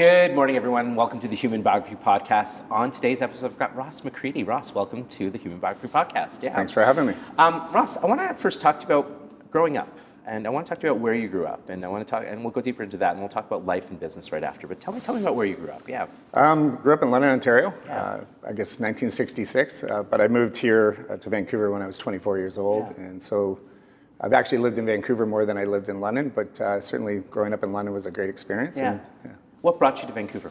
Good morning, everyone. Welcome to the Human Biography Podcast. On today's episode, I've got Ross McCredie. Ross, welcome to the Human Biography Podcast. Yeah. Thanks for having me. Ross, I want to first talk to you about growing up, and I want to talk to you about where you grew up, and we'll go deeper into that, and we'll talk about life and business right after. But tell me about where you grew up. Yeah. Grew up in London, Ontario. Yeah. I guess 1966, but I moved here to Vancouver when I was 24 years old, and so I've actually lived in Vancouver more than I lived in London. But certainly, growing up in London was a great experience. Yeah. What brought you to Vancouver?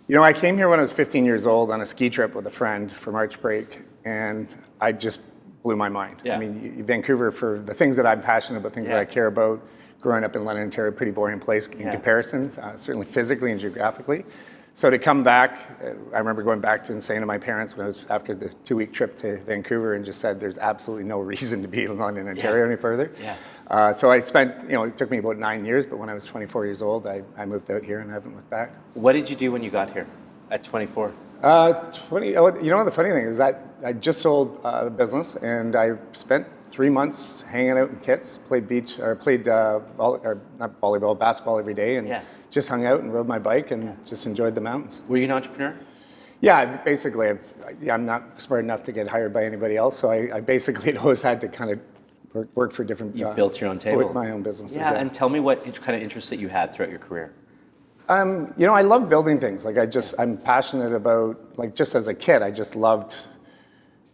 You know, I came here when I was 15 years old on a ski trip with a friend for March break, and I just blew my mind. Yeah. I mean, Vancouver, for the things that I'm passionate about, things that I care about, growing up in London, Ontario, pretty boring place in comparison, certainly physically and geographically. So to come back, I remember going back and saying to my parents when I was after the 2-week trip to Vancouver and just said, there's absolutely no reason to be in London, Ontario any further. Yeah. So I spent, it took me about 9 years, but when I was 24 years old, I moved out here and I haven't looked back. What did you do when you got here at 24? The funny thing is that I just sold a business and I spent 3 months hanging out in Kits, played not volleyball, basketball every day, and just hung out and rode my bike and just enjoyed the mountains. Were you an entrepreneur? Yeah, I'm not smart enough to get hired by anybody else, so I basically always had to kind of work for different. You built your own table. My own businesses. Yeah, and tell me what kind of interests that you had throughout your career. I love building things. I'm passionate about, just as a kid, I just loved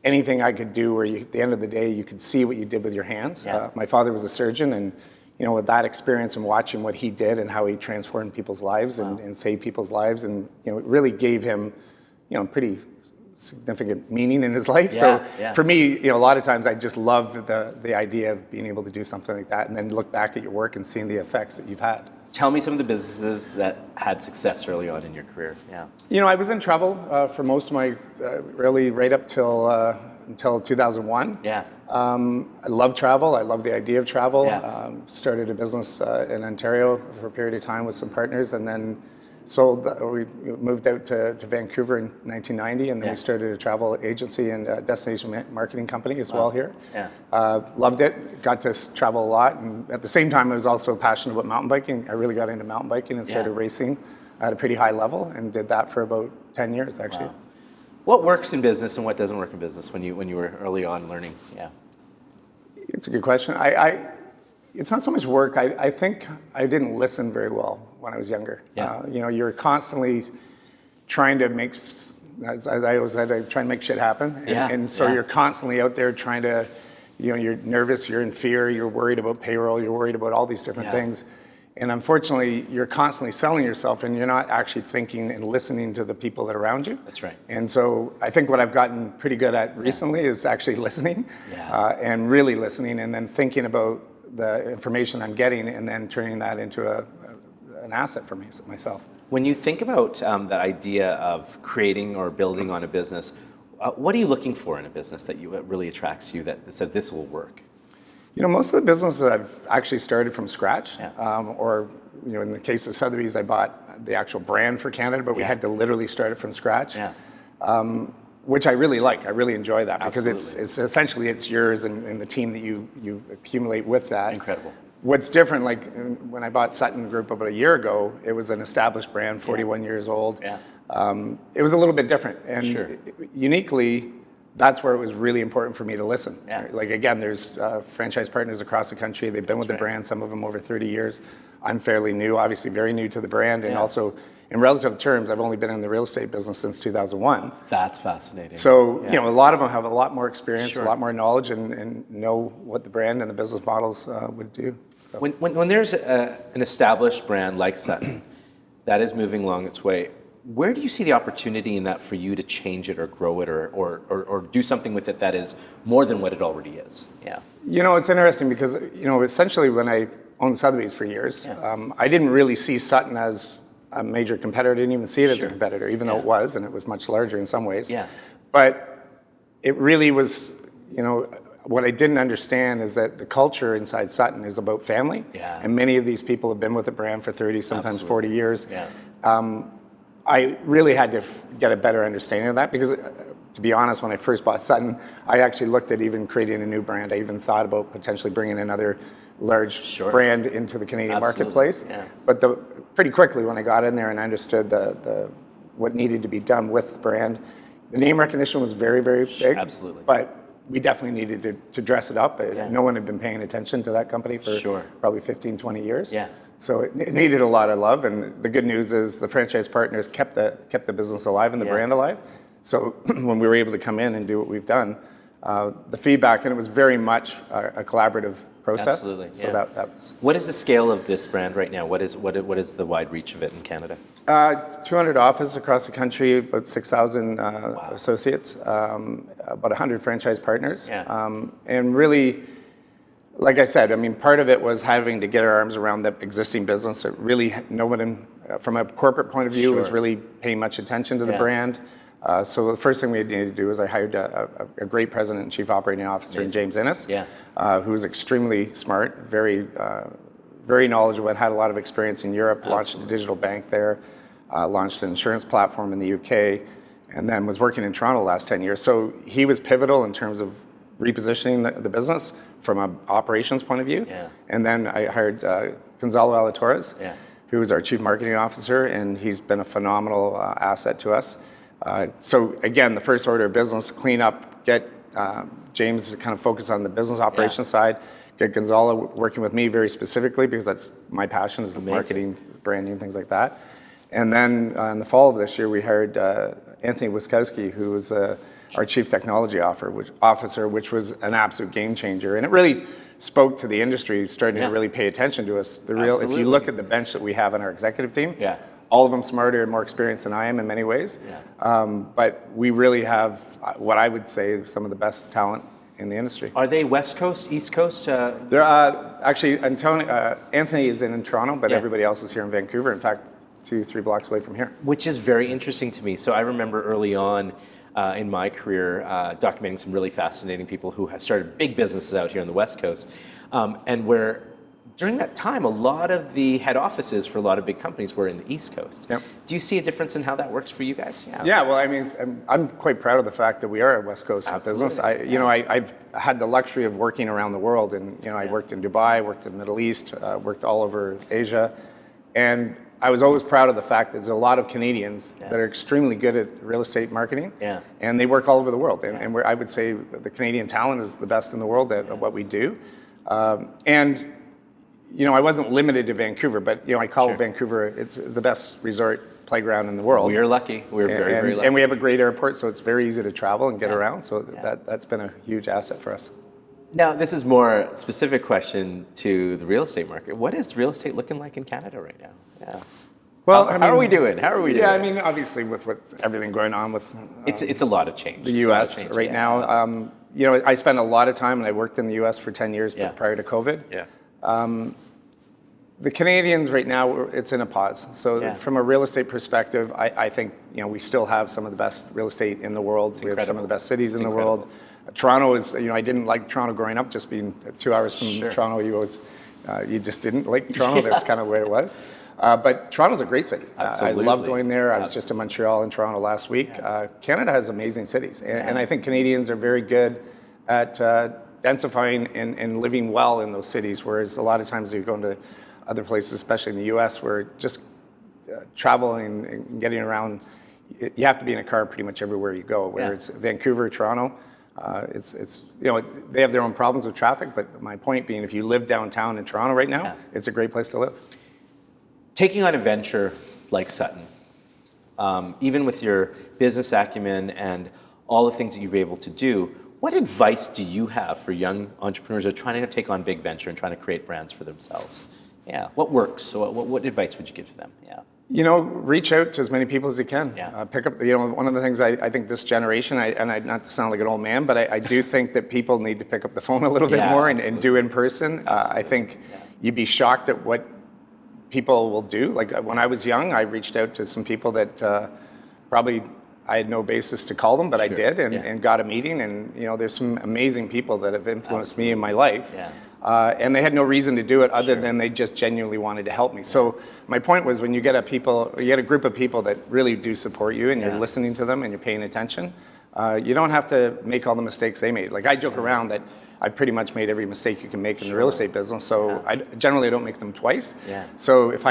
anything I could do where at the end of the day, you could see what you did with your hands. Yeah. My father was a surgeon, and with that experience and watching what he did and how he transformed people's lives and saved people's lives, and it really gave him, pretty significant meaning in his life. For me, a lot of times I just love the idea of being able to do something like that and then look back at your work and seeing the effects that you've had. Tell me some of the businesses that had success early on in your career. Yeah. I was in travel for most of my, really right up until 2001. Yeah. I love travel. I love the idea of travel. Yeah. Started a business in Ontario for a period of time with some partners, and then we moved out to Vancouver in 1990, and then we started a travel agency and a destination marketing company as well here. Yeah. Loved it. Got to travel a lot, and at the same time, I was also passionate about mountain biking. I really got into mountain biking and started racing at a pretty high level, and did that for about 10 years actually. Wow. What works in business and what doesn't work in business when you were early on learning? Yeah. It's a good question. It's not so much work. I think I didn't listen very well when I was younger. Yeah. You're constantly trying to make, as I always said, I try and make shit happen. And so you're constantly out there trying to, you're nervous, you're in fear, you're worried about payroll, you're worried about all these different things. And unfortunately, you're constantly selling yourself and you're not actually thinking and listening to the people that are around you. That's right. And so I think what I've gotten pretty good at recently is actually listening and really listening, and then thinking about the information I'm getting and then turning that into an asset for myself. When you think about that idea of creating or building on a business, what are you looking for in a business that really attracts you that said this will work? Most of the businesses I've actually started from scratch, or in the case of Sotheby's, I bought the actual brand for Canada, but we had to literally start it from scratch, which I really like. I really enjoy that because it's essentially it's yours and the team that you accumulate with that. Incredible. What's different, like when I bought Sutton Group about a year ago, it was an established brand, 41 years old. Yeah. It was a little bit different, and uniquely, that's where it was really important for me to listen. Yeah. Like again, there's franchise partners across the country. They've been with the brand, some of them over 30 years. I'm fairly new, obviously very new to the brand, and also in relative terms, I've only been in the real estate business since 2001. That's fascinating. So, a lot of them have a lot more experience, a lot more knowledge, and know what the brand and the business models would do. So. When there's an established brand like Sutton that is moving along its way, where do you see the opportunity in that for you to change it or grow it or do something with it that is more than what it already is? Yeah. It's interesting because, essentially when I owned Sotheby's for years, I didn't really see Sutton as a major competitor. I didn't even see it as a competitor, even though it was, and it was much larger in some ways. Yeah. But it really was, what I didn't understand is that the culture inside Sutton is about family. Yeah. And many of these people have been with the brand for 30, sometimes 40 years. Yeah. I really had to get a better understanding of that because, to be honest, when I first bought Sutton, I actually looked at even creating a new brand. I even thought about potentially bringing in other large brand into the Canadian marketplace. Yeah. But pretty quickly when I got in there and I understood what needed to be done with the brand, the name recognition was very, very big. Absolutely. But we definitely needed to dress it up. No one had been paying attention to that company for probably 15, 20 years. Yeah. So it needed a lot of love. And the good news is the franchise partners kept the business alive and the brand alive. So when we were able to come in and do what we've done, the feedback, and it was very much a collaborative process. Absolutely. So that was. What is the scale of this brand right now? What is the wide reach of it in Canada? 200 offices across the country, about 6,000 associates, about 100 franchise partners. Yeah. And really, like I said, I mean, part of it was having to get our arms around the existing business. It really, no one, from a corporate point of view, was really paying much attention to the brand. So the first thing we needed to do was I hired a great president and chief operating officer in James Innes, who was extremely smart, very knowledgeable, and had a lot of experience in Europe, launched a digital bank there, launched an insurance platform in the UK, and then was working in Toronto the last 10 years. So he was pivotal in terms of repositioning the business from an operations point of view. Yeah. And then I hired Gonzalo Alatorres, who is our chief marketing officer, and he's been a phenomenal asset to us. So again, the first order of business, clean up, get James to kind of focus on the business operations side, get Gonzalo working with me very specifically because that's my passion is the marketing, branding, things like that. And then in the fall of this year, we hired Anthony Wiskowski, who was our chief technology officer, which was an absolute game changer. And it really spoke to the industry starting to really pay attention to us. If you look at the bench that we have on our executive team, all of them smarter and more experienced than I am in many ways. But we really have what I would say some of the best talent in the industry. Are they West Coast, East Coast? They're actually Anthony is in Toronto, but everybody else is here in Vancouver. In fact, 2-3 blocks away from here. Which is very interesting to me. So I remember early on in my career documenting some really fascinating people who have started big businesses out here on the West Coast, and where during that time, a lot of the head offices for a lot of big companies were in the East Coast. Yep. Do you see a difference in how that works for you guys? Yeah, well, I mean, I'm quite proud of the fact that we are a West Coast business. I've had the luxury of working around the world, and I worked in Dubai, worked in the Middle East, worked all over Asia, and I was always proud of the fact that there's a lot of Canadians that are extremely good at real estate marketing, and they work all over the world. And I would say the Canadian talent is the best in the world at what we do. I wasn't limited to Vancouver, but I call Vancouver, it's the best resort playground in the world. We are lucky. We're very lucky. And we have a great airport, so it's very easy to travel and get around. So that's been a huge asset for us. Now, this is more specific question to the real estate market. What is real estate looking like in Canada right now? Well, how are we doing? How are we doing? Yeah, I mean, obviously with everything going on with it's a lot of change. The U.S. right now. I spent a lot of time, and I worked in the U.S. for 10 years prior to COVID. The Canadians right now, it's in a pause. So from a real estate perspective, I think we still have some of the best real estate in the world. We have some of the best cities in the world. Toronto is, I didn't like Toronto growing up, just being 2 hours from Toronto, you just didn't like Toronto. That's kind of where it was. But Toronto's a great city. I love going there. I was just in Montreal and Toronto last week. Canada has amazing cities. And I think Canadians are very good at densifying and living well in those cities, whereas a lot of times you go into other places, especially in the U.S., where just traveling and getting around, you have to be in a car pretty much everywhere you go, whether it's Vancouver, Toronto. They have their own problems with traffic, but my point being, if you live downtown in Toronto right now, it's a great place to live. Taking on a venture like Sutton, even with your business acumen and all the things that you've been able to do, what advice do you have for young entrepreneurs who are trying to take on big venture and trying to create brands for themselves? What works? So what advice would you give to them? Reach out to as many people as you can. Pick up, one of the things I think this generation, not to sound like an old man, but I do think that people need to pick up the phone a little bit more and do in person. I think you'd be shocked at what people will do. Like when I was young, I reached out to some people that probably I had no basis to call them, but I did and got a meeting. And there's some amazing people that have influenced me in my life. And they had no reason to do it other than they just genuinely wanted to help me. So my point was, when you get a group of people that really do support you and you're listening to them and you're paying attention, you don't have to make all the mistakes they made. Like I joke around that I pretty much made every mistake you can make in the real estate business. So I generally don't make them twice. Yeah. So if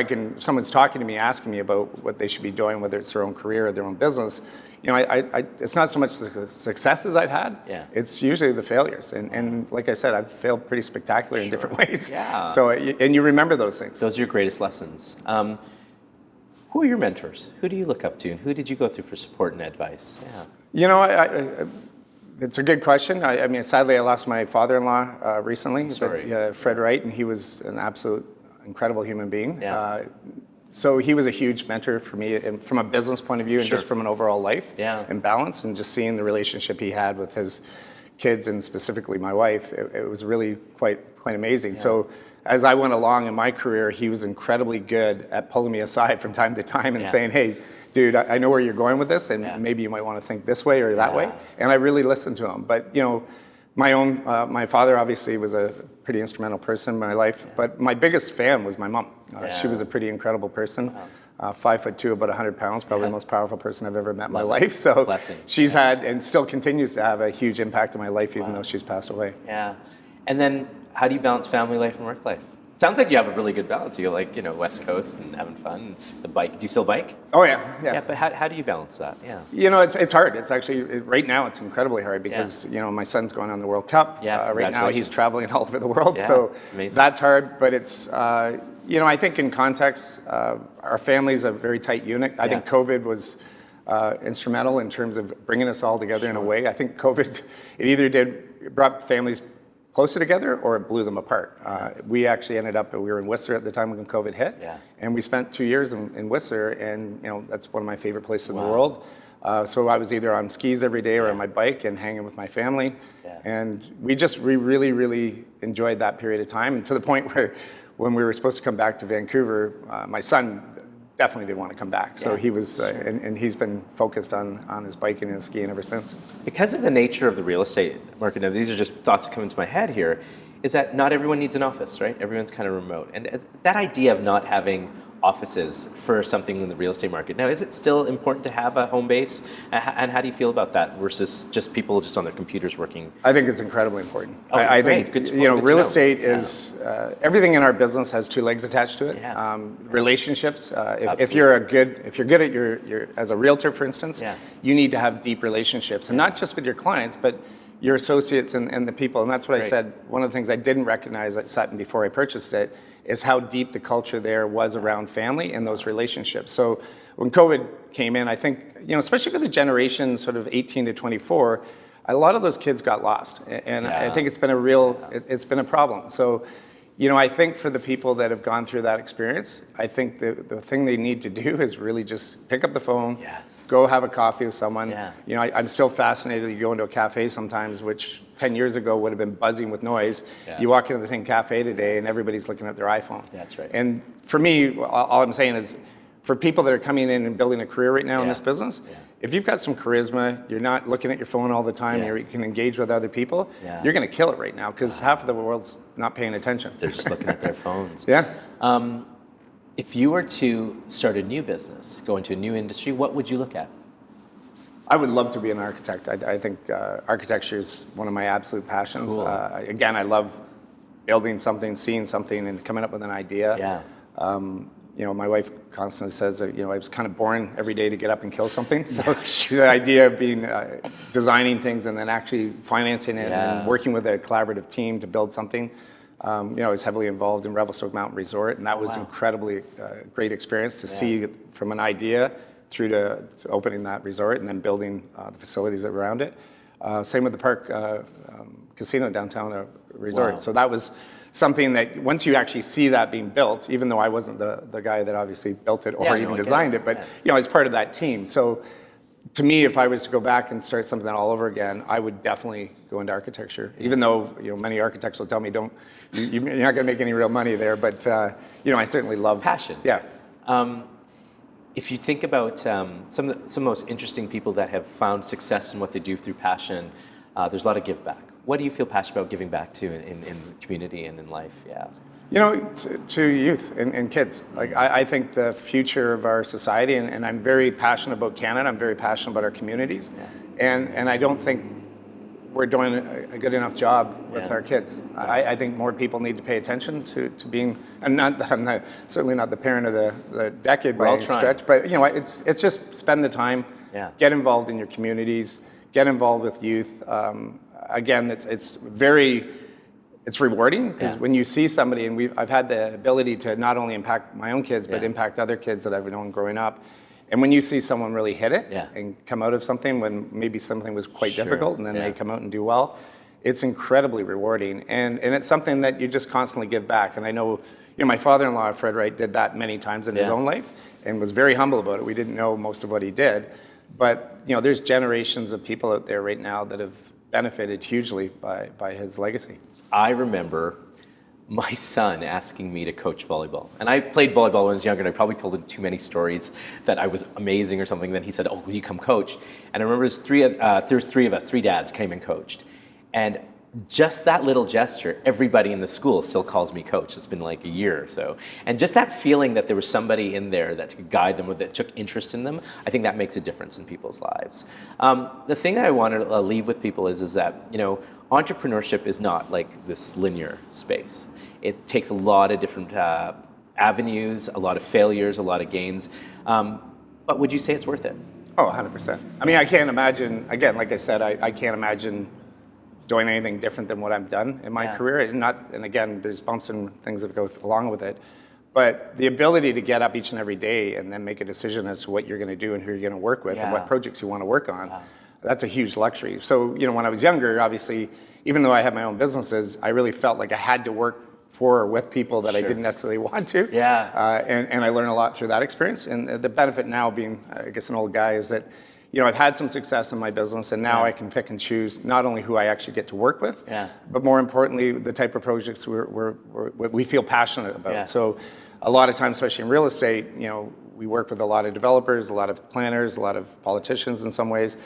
someone's talking to me, asking me about what they should be doing, whether it's their own career or their own business, it's not so much the successes I've had. Yeah. It's usually the failures. And like I said, I've failed pretty spectacular in different ways. Yeah. So, and you remember those things. Those are your greatest lessons. Who are your mentors? Who do you look up to, and who did you go through for support and advice? Yeah. It's a good question. I mean, sadly, I lost my father-in-law recently, Fred Wright, and he was an absolute incredible human being. Yeah. So he was a huge mentor for me, and from a business point of view, and just from an overall life and balance, and just seeing the relationship he had with his kids, and specifically my wife, it was really quite amazing. Yeah. So as I went along in my career, he was incredibly good at pulling me aside from time to time and saying, hey, dude, I know where you're going with this, and maybe you might want to think this way or that way. And I really listened to him. But, my father obviously was a pretty instrumental person in my life, but my biggest fan was my mom. She was a pretty incredible person. 5'2", about 100 pounds, probably the most powerful person I've ever met in my life. So she's had and still continues to have a huge impact in my life, even though she's passed away. Yeah. And then how do you balance family life and work life? Sounds like you have a really good balance. You like, West Coast and having fun, and the bike. Do you still bike? Oh yeah. But how do you balance that? Yeah. It's hard. It's actually, right now it's incredibly hard because, my son's going on the World Cup. Right now he's traveling all over the world. So that's hard, but it's, I think in context, our family's a very tight unit. I think COVID was instrumental in terms of bringing us all together in a way. I think COVID, it brought families closer together, or it blew them apart. We actually ended up, we were in Whistler at the time when COVID hit, and we spent 2 years in Whistler, and that's one of my favorite places in the world. So I was either on skis every day or on my bike and hanging with my family, and we really, really enjoyed that period of time, and to the point where when we were supposed to come back to Vancouver, my son definitely didn't want to come back. So he was, and he's been focused on his biking and his skiing ever since. Because of the nature of the real estate market, now these are just thoughts that come into my head here, is that not everyone needs an office, right? Everyone's kind of remote. And that idea of not having offices for something in the real estate market. Now, is it still important to have a home base? And how do you feel about that versus just people just on their computers working? I think it's incredibly important. Oh, I great. think, real estate is, everything in our business has two legs attached to it. Relationships, if you're good at your as a realtor, for instance, you need to have deep relationships, and not just with your clients, but your associates and the people. And that's what I said. One of the things I didn't recognize at Sutton before I purchased it is how deep the culture there was around family and those relationships. So when COVID came in, I think, especially for the generation sort of 18 to 24, a lot of those kids got lost. And I think it's been it's been a problem. So, I think for the people that have gone through that experience, I think the thing they need to do is really just pick up the phone, go have a coffee with someone. I'm still fascinated. You go into a cafe sometimes, which 10 years ago would have been buzzing with noise. You walk into the same cafe today and everybody's looking at their iPhone. That's right. And for me, all I'm saying is, for people that are coming in and building a career right now in this business, if you've got some charisma, you're not looking at your phone all the time, you can engage with other people, you're going to kill it right now, because half of the world's not paying attention. They're just looking at their phones. If you were to start a new business, go into a new industry, what would you look at? I would love to be an architect. I think architecture is one of my absolute passions. Cool. Again, I love building something, seeing something, and coming up with an idea. My wife constantly says that, I was kind of born every day to get up and kill something. So the idea of being designing things and then actually financing it and working with a collaborative team to build something. I was heavily involved in Revelstoke Mountain Resort, and that was incredibly great experience to see from an idea through to opening that resort and then building the facilities around it. Same with the Park Casino downtown resort. So that was something that once you actually see that being built, even though I wasn't the guy that obviously built it or even designed it, but I was part of that team. So to me, if I was to go back and start something all over again, I would definitely go into architecture. Even though many architects will tell me, you're not going to make any real money there, but I certainly love passion. If you think about some of the most interesting people that have found success in what they do through passion, there's a lot of give back. What do you feel passionate about giving back to in the community and in life? To youth and kids. Like I think the future of our society, and I'm very passionate about Canada. I'm very passionate about our communities, and I don't think we're doing a good enough job with Yeah. our kids. I think more people need to pay attention to being, and I'm not, certainly not the parent of the decade We're by all any trying. stretch, but it's just spend the time, Yeah. get involved in your communities, get involved with youth. Again, it's rewarding because Yeah. when you see somebody, and I've had the ability to not only impact my own kids, but Yeah. impact other kids that I've known growing up. And when you see someone really hit it Yeah. and come out of something when maybe something was quite Sure. difficult, and then Yeah. they come out and do well, it's incredibly rewarding. And it's something that you just constantly give back. And I know, my father-in-law, Fred Wright, did that many times in his Yeah. own life and was very humble about it. We didn't know most of what he did. But, there's generations of people out there right now that have benefited hugely by his legacy. I remember my son asking me to coach volleyball. And I played volleyball when I was younger, and I probably told him too many stories that I was amazing or something. Then he said, "Oh, will you come coach?" And I remember there was three of us, three dads came and coached. And just that little gesture, everybody in the school still calls me coach. It's been like a year or so. And just that feeling that there was somebody in there that could guide them or that took interest in them, I think that makes a difference in people's lives. The thing that I want to leave with people is that, entrepreneurship is not like this linear space. It takes a lot of different avenues, a lot of failures, a lot of gains. But would you say it's worth it? Oh, 100%. I mean, I can't imagine, again, like I said, I can't imagine doing anything different than what I've done in my Yeah. career. And again, there's bumps and things that go along with it. But the ability to get up each and every day and then make a decision as to what you're going to do and who you're going to work with and Yeah. what projects you want to work on, that's a huge luxury. So, when I was younger, obviously, even though I had my own businesses, I really felt like I had to work for or with people that I Sure. didn't necessarily want to. Yeah. And I learned a lot through that experience. And the benefit now being, I guess, an old guy is that, I've had some success in my business, and now Yeah. I can pick and choose not only who I actually get to work with, Yeah. but more importantly, the type of projects we feel passionate about. Yeah. So a lot of times, especially in real estate, we work with a lot of developers, a lot of planners, a lot of politicians in some ways.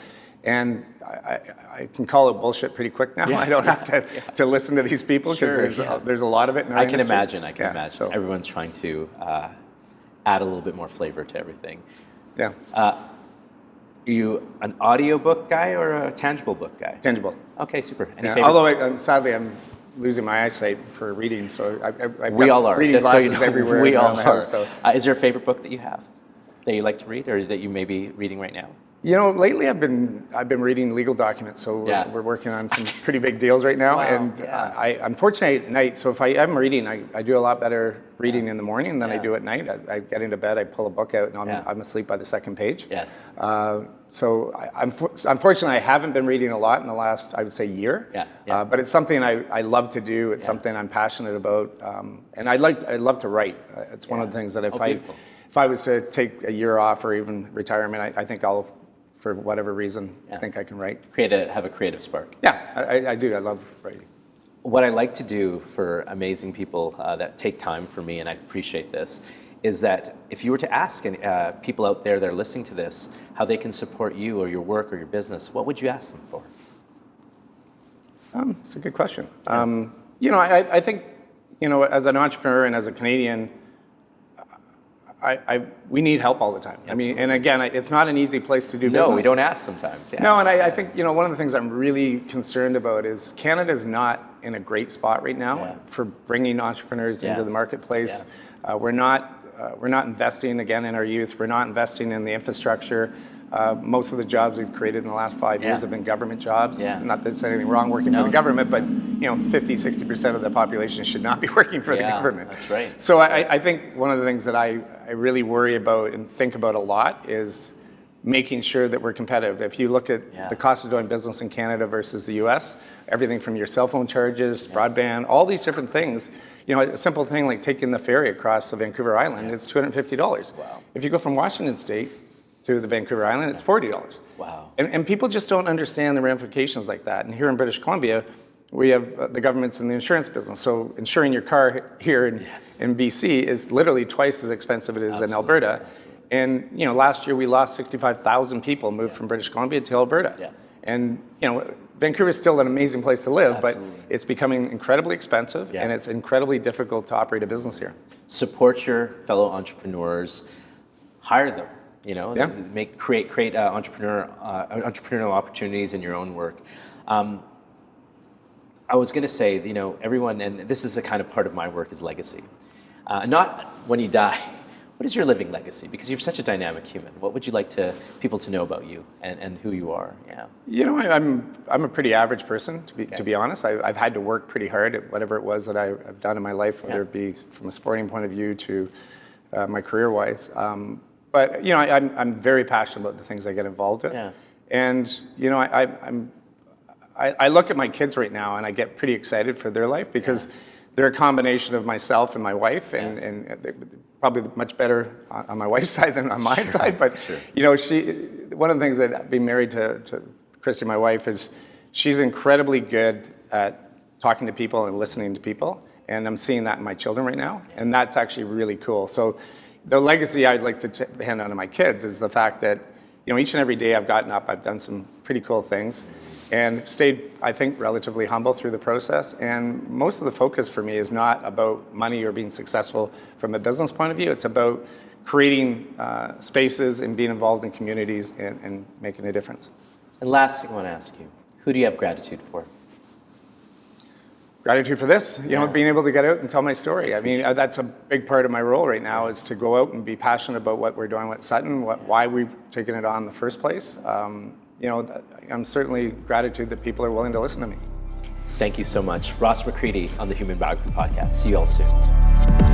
And I can call it bullshit pretty quick now. Yeah. I don't have to listen to these people because Sure, there's a lot of it in our I can industry. imagine. Yeah, imagine. so, Everyone's trying to add a little bit more flavor to everything. yeah, Are you an audiobook guy or a tangible book guy? tangible. Okay, super. Any Yeah, favorite? although sadly I'm losing my eyesight for reading, so I've We got all are. reading Just so glasses you know, everywhere we around all the are. house. So. Is there a favorite book that you have that you like to read, or that you may be reading right now? Lately I've been reading legal documents, so Yeah. we're working on some pretty big deals right now. Wow, And yeah. I'm fortunate at night, so if I'm reading, I do a lot better reading in the morning than I Yeah. do at night. I get into bed, I pull a book out, and I'm asleep by the second page. Yes. So unfortunately, I haven't been reading a lot in the last, I would say, year. Yeah. But it's something I love to do. It's something I'm passionate about, and I love to write. It's one of the things that beautiful. if I was to take a year off or even retirement, I think I'll, for whatever reason, Yeah. think I can write. Have a creative spark. Yeah, I do. I love writing. What I like to do for amazing people that take time for me, and I appreciate this, is that if you were to ask people out there that are listening to this how they can support you or your work or your business, what would you ask them for? It's a good question. I think, as an entrepreneur and as a Canadian, we need help all the time. I mean, and again, it's not an easy place to do business. No, we don't ask sometimes. Yeah. No, and I think, one of the things I'm really concerned about is Canada's not in a great spot right now for bringing entrepreneurs into the marketplace. Yes. We're not investing again in our youth. We're not investing in the infrastructure. Most of the jobs we've created in the last 5 years have been government jobs. Yeah. Not that there's anything wrong working for the government, but 50-60% of the population should not be working for the government. That's right. So I think one of the things that I really worry about and think about a lot is making sure that we're competitive. If you look at the cost of doing business in Canada versus the US, everything from your cell phone charges, broadband, all these different things, a simple thing like taking the ferry across to Vancouver Island is $250. Wow. If you go from Washington State to the Vancouver Island, it's $40. Wow. And people just don't understand the ramifications like that. And here in British Columbia, we have the government's in the insurance business. So insuring your car here in BC is literally twice as expensive as it is in Alberta. And last year we lost 65,000 people moved from British Columbia to Alberta. Yes. And Vancouver is still an amazing place to live, but it's becoming incredibly expensive and it's incredibly difficult to operate a business here. Support your fellow entrepreneurs, hire them. Create entrepreneurial opportunities in your own work. I was going to say, everyone, and this is a kind of part of my work, is legacy. Not when you die. What is your living legacy? Because you're such a dynamic human. What would you like people to know about you and who you are? Yeah. I'm a pretty average person, to be honest. I've had to work pretty hard at whatever it was that I've done in my life, whether it be from a sporting point of view to my career-wise. But I'm very passionate about the things I get involved in. Yeah. And I look at my kids right now and I get pretty excited for their life because they're a combination of myself and my wife, and probably much better on my wife's side than on my side. But one of the things that being married to Christy, my wife, is she's incredibly good at talking to people and listening to people, and I'm seeing that in my children right now, and that's actually really cool. So the legacy I'd like to hand on to my kids is the fact that each and every day I've gotten up, I've done some pretty cool things, and stayed, I think, relatively humble through the process. And most of the focus for me is not about money or being successful from a business point of view. It's about creating spaces and being involved in communities and making a difference. And last thing I want to ask you, who do you have gratitude for? Gratitude for this, being able to get out and tell my story. I mean, that's a big part of my role right now, is to go out and be passionate about what we're doing with Sutton, why we've taken it on in the first place. I'm certainly gratitude that people are willing to listen to me. Thank you so much. Ross McCredie on the Human Biography Podcast. See you all soon.